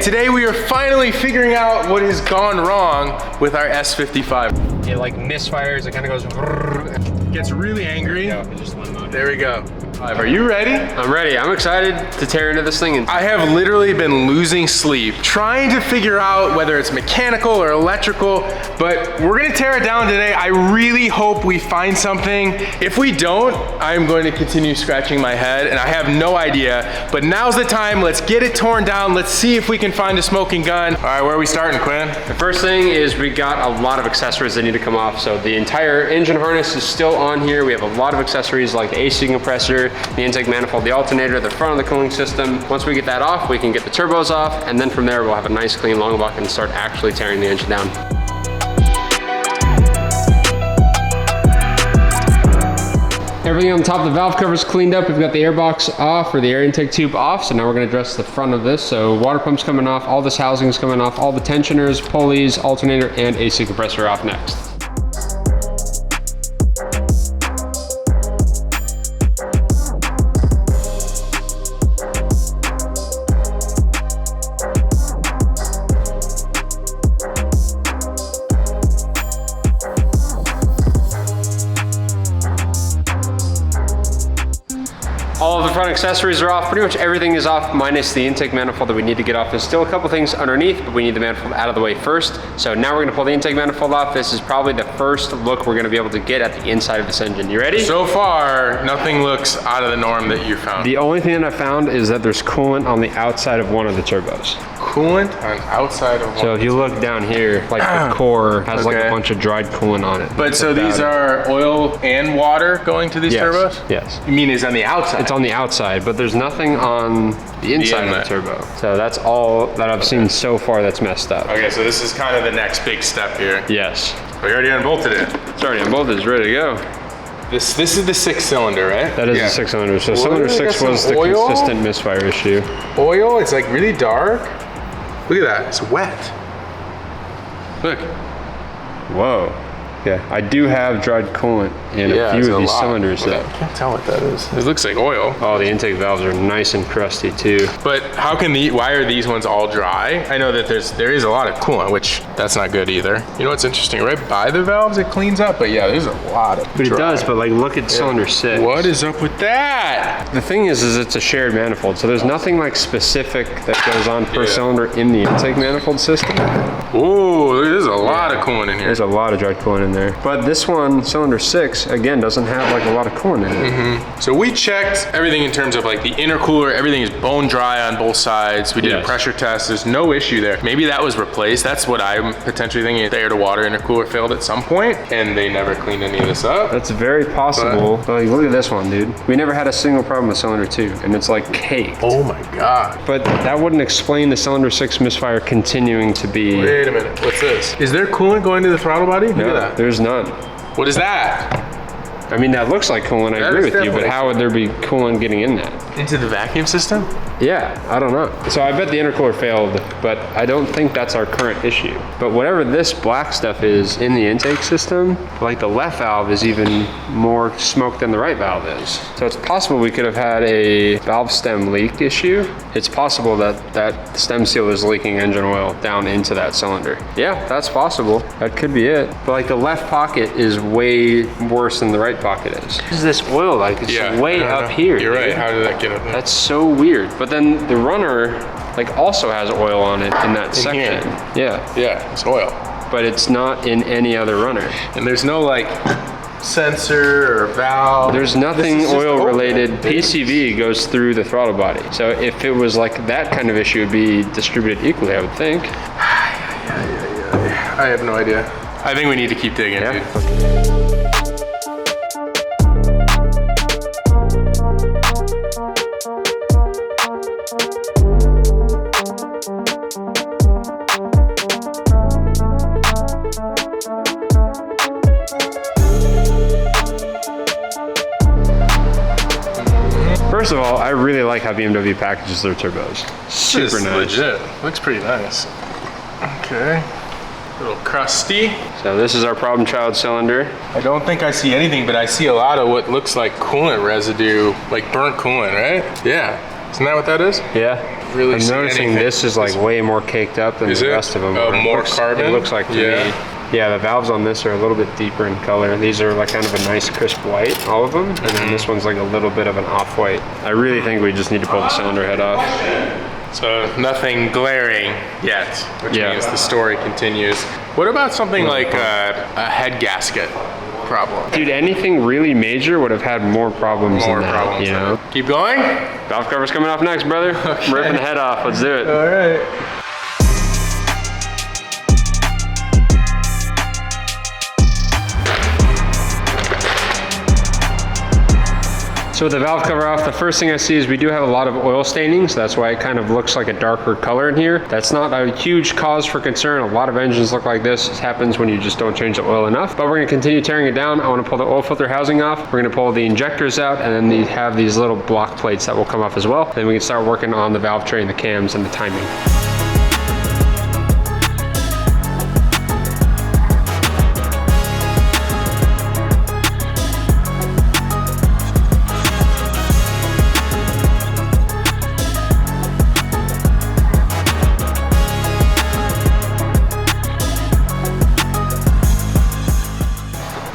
today we are finally figuring out what has gone wrong with our S55. It like misfires, it kind of goes. Gets really angry. Yeah, it just went on. There we go. Are you ready? I'm ready. I'm excited to tear into this thing. I have literally been losing sleep trying to figure out whether it's mechanical or electrical, but we're gonna tear it down today. I really hope we find something. If we don't, I'm going to continue scratching my head and I have no idea, but now's the time. Let's get it torn down. Let's see if we can find a smoking gun. All right, where are we starting, Quinn? The first thing is we got a lot of accessories that need to come off. So the entire engine harness is still on here. We have a lot of accessories like the AC compressor, the intake manifold, the alternator, the front of the cooling system. Once we get that off, we can get the turbos off, and then from there we'll have a nice clean long block and start actually tearing the engine down. Everything on top of the valve cover is cleaned up. We've got the air box off, or the air intake tube off, so now we're gonna address the front of this. So water pump's coming off, all this housing is coming off, all the tensioners, pulleys, alternator, and AC compressor off next. All of the front accessories are off. Pretty much everything is off minus the intake manifold that we need to get off. There's still a couple things underneath, but we need the manifold out of the way first. So now we're gonna pull the intake manifold off. This is probably the first look we're gonna be able to get at the inside of this engine. You ready? So far, nothing looks out of the norm that you found. The only thing that I found is that there's coolant on the outside of one of the turbos. Coolant on outside of one. So if you look down here, like the core has like a bunch of dried coolant on it. But so these are oil and water going to these turbos? Yes. You mean it's on the outside? It's on the outside, but there's nothing on the inside of the turbo. So that's all that I've seen so far that's messed up. Okay, so this is kind of the next big step here. Yes. We already unbolted it. It's already unbolted, it's ready to go. This is the 6-cylinder, right? That is the 6-cylinder. So cylinder 6 was the consistent misfire issue. Oil, it's like really dark. Look at that, it's wet. Look. Whoa. Yeah, I do have dried coolant in a few of these cylinders though. I can't tell what that is. It looks like oil. Oh, the intake valves are nice and crusty too. But how can why are these ones all dry? I know that there is a lot of coolant, which that's not good either. You know what's interesting? Right by the valves, it cleans up, but yeah, there's a lot of But it does, but like look at cylinder 6. What is up with that? The thing is it's a shared manifold, so there's nothing like specific that goes on per cylinder in the intake manifold system. Ooh, there's a lot of coolant in here. There's a lot of dried coolant in there. But this one, cylinder 6, again, doesn't have like a lot of coolant in it. So we checked everything in terms of like the intercooler, everything is bone dry on both sides. We did a pressure test, there's no issue there. Maybe that was replaced. That's what I'm potentially thinking. The air to water intercooler failed at some point and they never cleaned any of this up. That's very possible. But like, look at this one, dude. We never had a single problem with cylinder 2 and it's like caked. Oh my God. But that wouldn't explain the cylinder 6 misfire continuing to be. Wait a minute, what's this? Is there coolant going to the throttle body? Look at that. There's none. What is that? I mean, that looks like coolant, I agree with you, but how would there be coolant getting in that? Into the vacuum system? Yeah, I don't know. So I bet the intercooler failed, but I don't think that's our current issue. But whatever this black stuff is in the intake system, like the left valve is even more smoke than the right valve is. So it's possible we could have had a valve stem leak issue. It's possible that that stem seal is leaking engine oil down into that cylinder. Yeah, that's possible. That could be it. But like the left pocket is way worse than the right pocket is. What is this oil like? It's way up here. You're right. How did that get up there? That's so weird. But then the runner like also has oil on it in that section. Yeah. Yeah, it's oil. But it's not in any other runner. And there's no like sensor or valve. There's nothing oil related. PCV goes through the throttle body. So if it was like that kind of issue, it'd be distributed equally, I would think. I have no idea. I think we need to keep digging, dude. First of all, I really like how BMW packages their turbos. Super nice. Legit. Looks pretty nice. Okay. A little crusty. So this is our problem child cylinder. I don't think I see anything, but I see a lot of what looks like coolant residue, like burnt coolant, right? Yeah. Isn't that what that is? Yeah. really I'm see noticing anything. this is like way more caked up than Is the it? rest of them. Oh, more looks, carbon? It looks like to me. Yeah, the valves on this are a little bit deeper in color. These are like kind of a nice crisp white, all of them. And then this one's like a little bit of an off-white. I really think we just need to pull the cylinder head off. So nothing glaring yet, which means the story continues. What about something like a head gasket problem? Dude, anything really major would have had more problems than that, you know? Keep going? Valve cover's coming off next, brother. I'm ripping the head off. Let's do it. All right. So with the valve cover off, the first thing I see is we do have a lot of oil staining, so that's why it kind of looks like a darker color in here. That's not a huge cause for concern. A lot of engines look like this. It happens when you just don't change the oil enough. But we're gonna continue tearing it down. I wanna pull the oil filter housing off. We're gonna pull the injectors out, and then they have these little block plates that will come off as well. Then we can start working on the valve train, the cams, and the timing.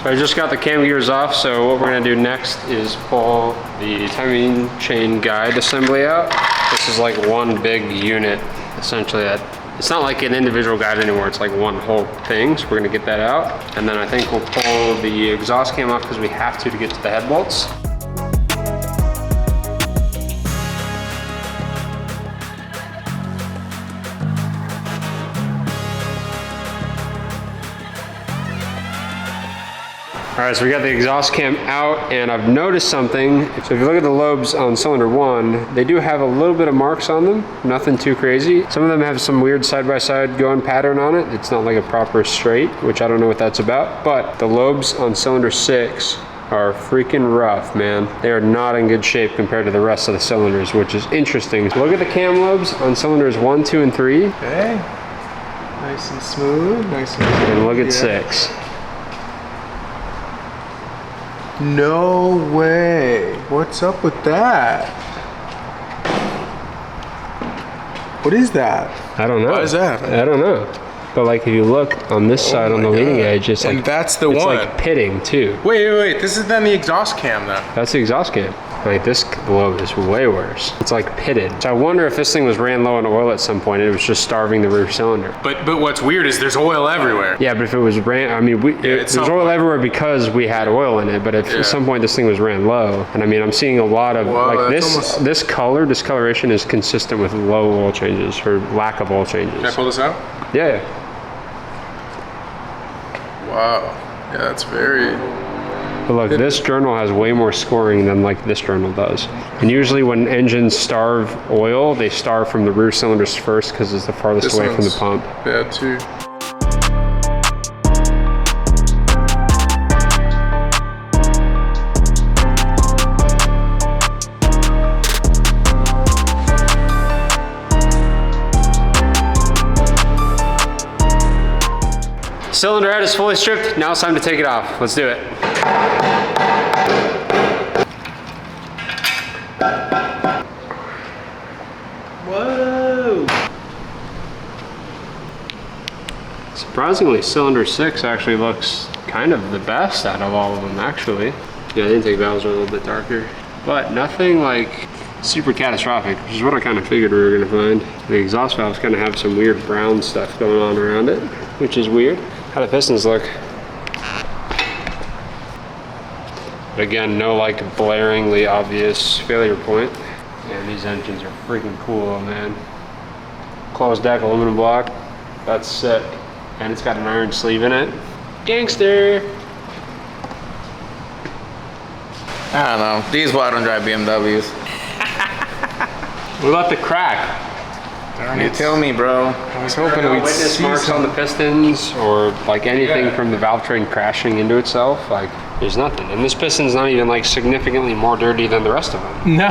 So I just got the cam gears off, so what we're gonna do next is pull the timing chain guide assembly out. This is like one big unit, essentially. It's not like an individual guide anymore, it's like one whole thing, so we're gonna get that out. And then I think we'll pull the exhaust cam off because we have to get to the head bolts. All right, so we got the exhaust cam out, and I've noticed something. So if you look at the lobes on cylinder 1, they do have a little bit of marks on them, nothing too crazy. Some of them have some weird side-by-side going pattern on it. It's not like a proper straight, which I don't know what that's about, but the lobes on cylinder 6 are freaking rough, man. They are not in good shape compared to the rest of the cylinders, which is interesting. Look at the cam lobes on cylinders 1, 2, and 3. Okay. Nice and smooth, nice and smooth. And look at 6. No way. What's up with that? What is that? I don't know. What is that? I don't know. But like if you look on this side on the leading edge, it's like, and that's the it's one. like pitting too. Wait. This is then the exhaust cam though. That's the exhaust cam. Like this lobe is way worse. It's like pitted. So I wonder if this thing was ran low on oil at some point and it was just starving the rear cylinder. But what's weird is there's oil everywhere. Yeah, but if it was ran, I mean, there's oil everywhere because we had oil in it. But if at some point this thing was ran low, and I mean, I'm seeing a lot of like this discoloration is consistent with low oil changes or lack of oil changes. Can I pull this out? Yeah. Wow. Yeah, that's very. But look, this journal has way more scoring than like this journal does. And usually when engines starve oil, they starve from the rear cylinders first because it's the farthest away from the pump. Bad too. Cylinder head is fully stripped. Now it's time to take it off. Let's do it. Whoa! Surprisingly, cylinder 6 actually looks kind of the best out of all of them, actually. Yeah, the intake valves are a little bit darker, but nothing like super catastrophic, which is what I kind of figured we were gonna find. The exhaust valves kind of have some weird brown stuff going on around it, which is weird. How the pistons look. But again, no like blaringly obvious failure point. Man, these engines are freaking cool, man. Closed deck aluminum block, that's sick. And it's got an iron sleeve in it. Gangster! I don't know. These is why I don't drive BMWs. What about the crack? You tell me, bro. I was hoping No we'd witness see marks on the pistons or like anything from the valve train crashing into itself. Like, there's nothing. And this piston's not even like significantly more dirty than the rest of them. No.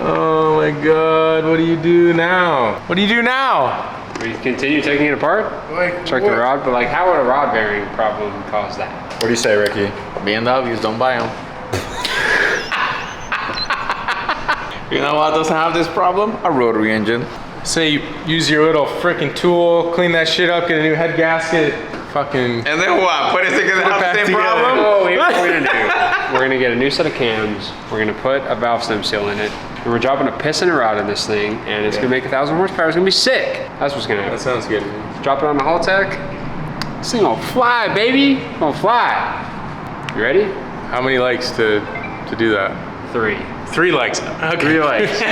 Oh my God, what do you do now? What do you do now? We continue taking it apart? Like, Check the rod, but like how would a rod bearing problem cause that? What do you say, Ricky? BMWs, don't buy them. You know what doesn't have this problem? A rotary engine. Say you use your little freaking tool, clean that shit up, get a new head gasket, fucking. And then what? Put it together, have the same together. problem? Oh, here's what we're gonna do. We're gonna get a new set of cams. We're gonna put a valve stem seal in it. And we're dropping a piston and rod in this thing, and it's gonna make 1,000 horsepower. It's gonna be sick. That's what's gonna happen. That sounds good. Drop it on the Haltech. This thing gonna fly, baby. It's gonna fly. You ready? How many likes to do that? 3. 3 likes. Okay. 3 likes.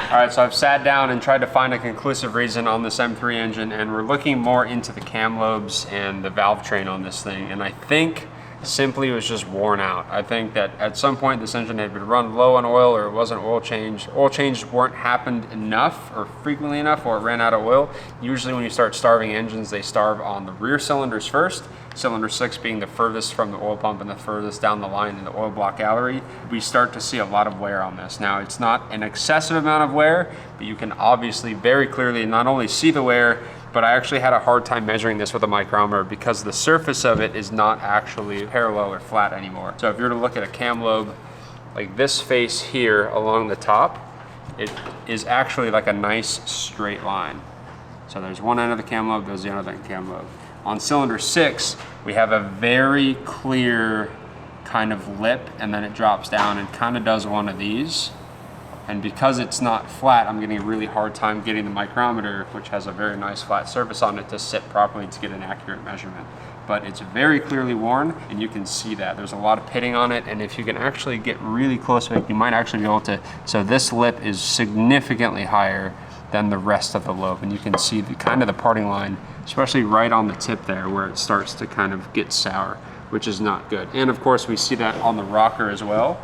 All right, so I've sat down and tried to find a conclusive reason on this M3 engine, and we're looking more into the cam lobes and the Valvetrain on this thing, and I think simply it was just worn out. I think that at some point this engine had been run low on oil, or it wasn't oil changed. Oil changes weren't happened enough or frequently enough, or it ran out of oil. Usually when you start starving engines, they starve on the rear cylinders first. Cylinder 6 being the furthest from the oil pump and the furthest down the line in the oil block gallery. We start to see a lot of wear on this. Now, it's not an excessive amount of wear, but you can obviously very clearly not only see the wear, but I actually had a hard time measuring this with a micrometer because the surface of it is not actually parallel or flat anymore. So if you were to look at a cam lobe, like this face here along the top, it is actually like a nice straight line. So there's one end of the cam lobe, there's the other end of the cam lobe. On cylinder 6, we have a very clear kind of lip, and then it drops down and kind of does one of these. And because it's not flat, I'm getting a really hard time getting the micrometer, which has a very nice flat surface on it, to sit properly to get an accurate measurement. But it's very clearly worn, and you can see that. There's a lot of pitting on it, and if you can actually get really close to it, you might actually be able to, so this lip is significantly higher than the rest of the lobe, and you can see the kind of the parting line, especially right on the tip there where it starts to kind of get sour, which is not good. And of course we see that on the rocker as well.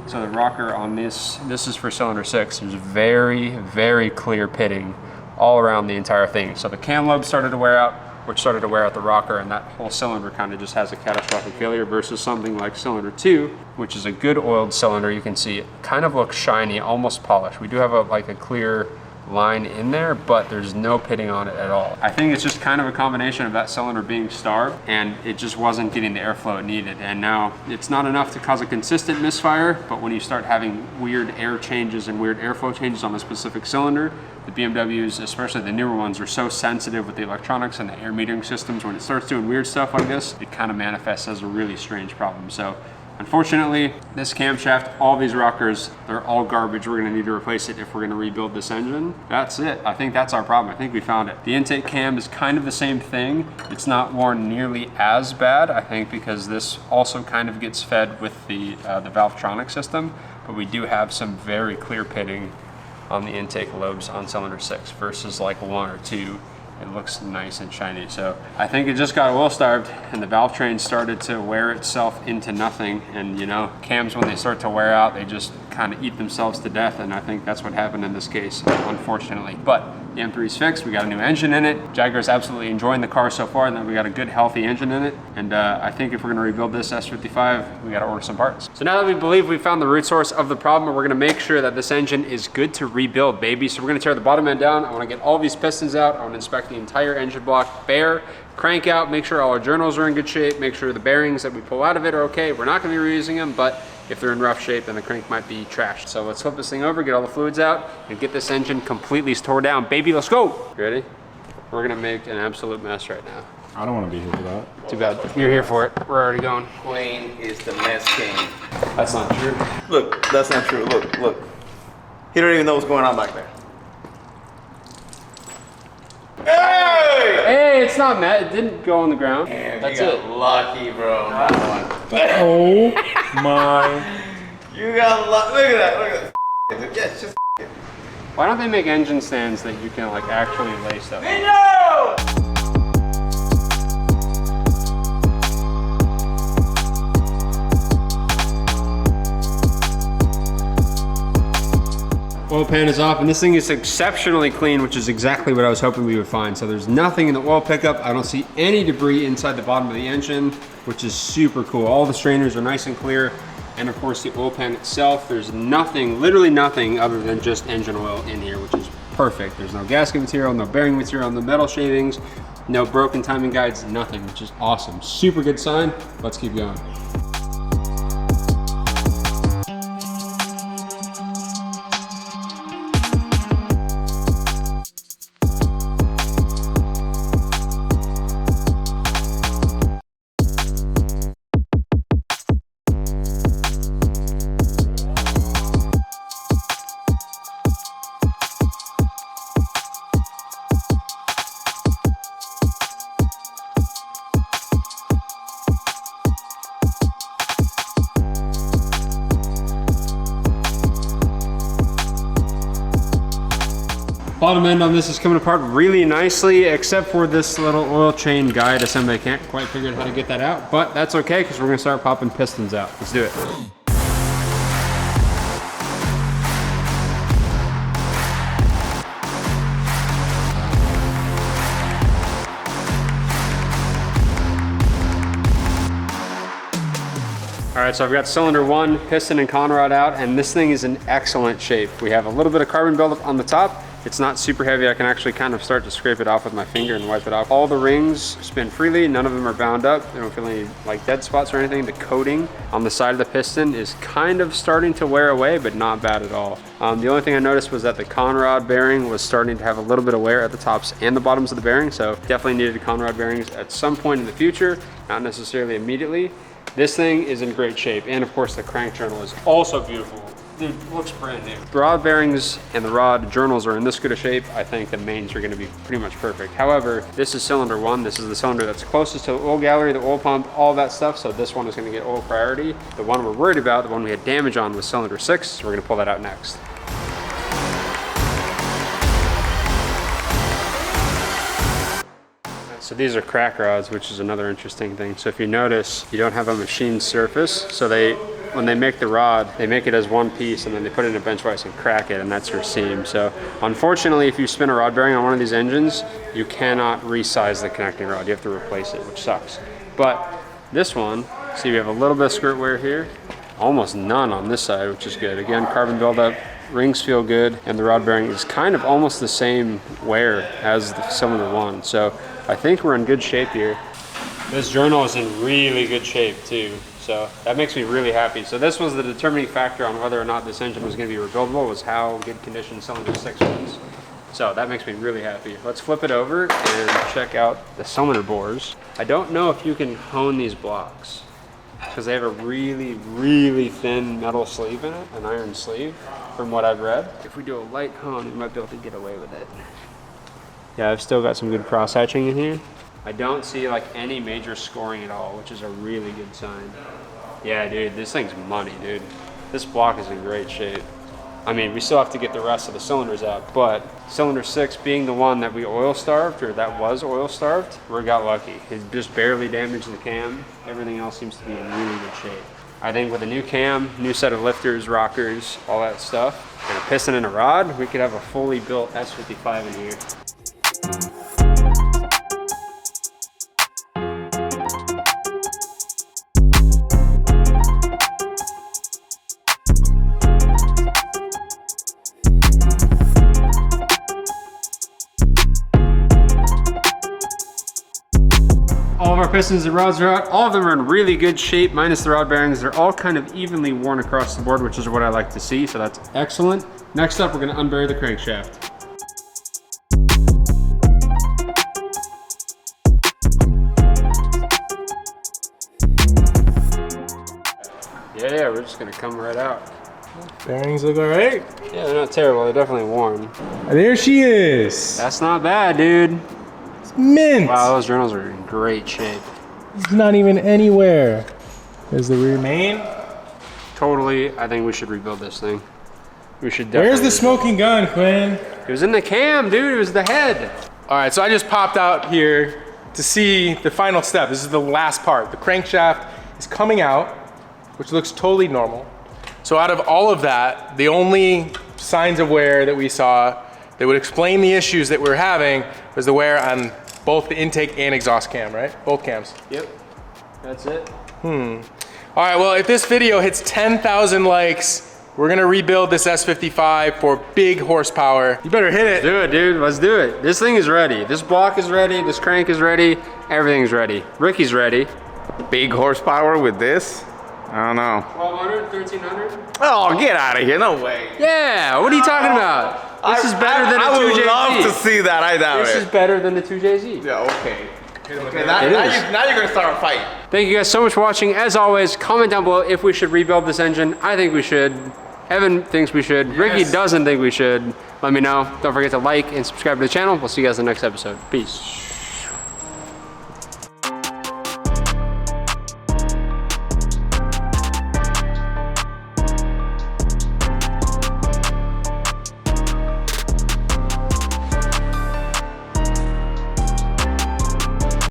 So the rocker on this is for cylinder 6, there's very, very clear pitting all around the entire thing. So the cam lobe started to wear out, which started to wear out the rocker, and that whole cylinder kind of just has a catastrophic failure versus something like cylinder 2, which is a good oiled cylinder. You can see it kind of looks shiny, almost polished. We do have like a clear line in there, but there's no pitting on it at all. I think it's just kind of a combination of that cylinder being starved and it just wasn't getting the airflow it needed. And now it's not enough to cause a consistent misfire, but when you start having weird air changes and weird airflow changes on a specific cylinder, the BMWs, especially the newer ones, are so sensitive with the electronics and the air metering systems. When it starts doing weird stuff like this, it kind of manifests as a really strange problem. So unfortunately, this camshaft, all these rockers, they're all garbage. We're gonna need to replace it if we're gonna rebuild this engine. That's it. I think that's our problem. I think we found it. The intake cam is kind of the same thing. It's not worn nearly as bad, I think, because this also kind of gets fed with the Valvetronic system, but we do have some very clear pitting on the intake lobes on cylinder 6 versus like 1 or 2. It looks nice and shiny. So I think it just got oil starved and the Valvetrain started to wear itself into nothing. And you know, cams, when they start to wear out, they just kind of eat themselves to death. And I think that's what happened in this case, unfortunately. But the M3's fixed, we got a new engine in it. Jaguar's absolutely enjoying the car so far, and then we got a good, healthy engine in it. And I think if we're gonna rebuild this S55, we gotta order some parts. So now that we believe we found the root source of the problem, we're gonna make sure that this engine is good to rebuild, baby. So we're gonna tear the bottom end down. I wanna get all these pistons out. I wanna inspect the entire engine block bare, crank out, make sure all our journals are in good shape, make sure the bearings that we pull out of it are okay. We're not gonna be reusing them, but if they're in rough shape, then the crank might be trashed. So let's flip this thing over, get all the fluids out, and get this engine completely tore down. Baby, let's go. You ready? We're gonna make an absolute mess right now. I don't want to be here for that. Too bad. You're here for it. We're already going. Wayne is the mess king. That's not true. Look, that's not true. Look, look. He don't even know what's going on back there. Hey! Hey, it's not Matt. It didn't go on the ground. Damn, That's you got it. lucky, bro. on that one. Oh my. You got lucky. Look at that. Look at that. Yes, just Why don't they make engine stands that you can like actually lay stuff on? no! Oil pan is off, and this thing is exceptionally clean, which is exactly what I was hoping we would find. So there's nothing in the oil pickup. I don't see any debris inside the bottom of the engine, which is super cool. All the strainers are nice and clear. And of course the oil pan itself, there's nothing, literally nothing other than just engine oil in here, which is perfect. There's no gasket material, no bearing material, no metal shavings, no broken timing guides, nothing, which is awesome. Super good sign. Let's keep going. bottom end on this is coming apart really nicely, except for this little oil chain guide assembly. I can't quite figure out how to get that out, but that's okay because we're gonna start popping pistons out. Let's do it. All right, so I've got cylinder 1, piston and conrod out, and this thing is in excellent shape. We have a little bit of carbon buildup on the top. It's not super heavy. I can actually kind of start to scrape it off with my finger and wipe it off. All the rings spin freely. None of them are bound up. I don't feel any like dead spots or anything. The coating on the side of the piston is kind of starting to wear away, but not bad at all. The only thing I noticed was that the conrod bearing was starting to have a little bit of wear at the tops and the bottoms of the bearing, so definitely needed conrod bearings at some point in the future, not necessarily immediately. This thing is in great shape, and of course the crank journal is also beautiful. Dude, looks brand new. The rod bearings and the rod journals are in this good a shape. I think the mains are gonna be pretty much perfect. However, this is cylinder 1. This is the cylinder that's closest to the oil gallery, the oil pump, all that stuff, so this one is gonna get oil priority. The one we're worried about, the one we had damage on, was cylinder 6, so we're gonna pull that out next. So these are crack rods, which is another interesting thing. So if you notice, you don't have a machined surface. So when they make the rod, they make it as one piece and then they put it in a bench vise and crack it, and that's your seam. So unfortunately, if you spin a rod bearing on one of these engines, you cannot resize the connecting rod. You have to replace it, which sucks. But this one, see we have a little bit of skirt wear here, almost none on this side, which is good. Again, carbon buildup. Rings feel good, and the rod bearing is kind of almost the same wear as the cylinder 1. So I think we're in good shape here. This journal is in really good shape too, so that makes me really happy. So this was the determining factor on whether or not this engine was going to be rebuildable, was how good condition cylinder 6 was. So that makes me really happy. Let's flip it over and check out the cylinder bores. I don't know if you can hone these blocks, because they have a really, really thin metal sleeve in it, an iron sleeve, from what I've read. If we do a light hone, we might be able to get away with it. Yeah, I've still got some good cross hatching in here. I don't see like any major scoring at all, which is a really good sign. Yeah, dude, this thing's money, dude. This block is in great shape. I mean, we still have to get the rest of the cylinders out, but cylinder 6 being the one that we oil starved, or that was oil starved, we got lucky. It just barely damaged the cam. Everything else seems to be in really good shape. I think with a new cam, new set of lifters, rockers, all that stuff, and a piston and a rod, we could have a fully built S55 in here. All of our pistons and rods are out. All of them are in really good shape, minus the rod bearings. They're all kind of evenly worn across the board, which is what I like to see, so that's excellent. Next up, we're gonna unbury the crankshaft. Yeah, we're just gonna come right out. Bearings look all right. Yeah, they're not terrible, they're definitely worn. There she is. That's not bad, dude. It's mint. Wow, those journals are in great shape. It's not even anywhere. There's the rear main. Totally, I think we should rebuild this thing. We should definitely. Where's the smoking gun, Quinn? It was in the cam, dude, it was the head. All right, so I just popped out here to see the final step. This is the last part. The crankshaft is coming out, which looks totally normal. So out of all of that, the only signs of wear that we saw that would explain the issues that we're having was the wear on both the intake and exhaust cam, right? Both cams. Yep, that's it. All right, well, if this video hits 10,000 likes, we're gonna rebuild this S55 for big horsepower. You better hit it. Do it, dude, let's do it. This thing is ready. This block is ready, this crank is ready, everything's ready. Ricky's ready. Big horsepower with this? I don't know. 1200, 1300? Oh, get out of here, no way. Yeah, what are you talking about? This is better than a 2JZ. I would love to see that, I doubt This it. is better than the 2JZ. Yeah, okay. Now you're gonna start a fight. Thank you guys so much for watching. As always, comment down below if we should rebuild this engine. I think we should. Evan thinks we should. Ricky doesn't think we should. Let me know. Don't forget to like and subscribe to the channel. We'll see you guys in the next episode. Peace.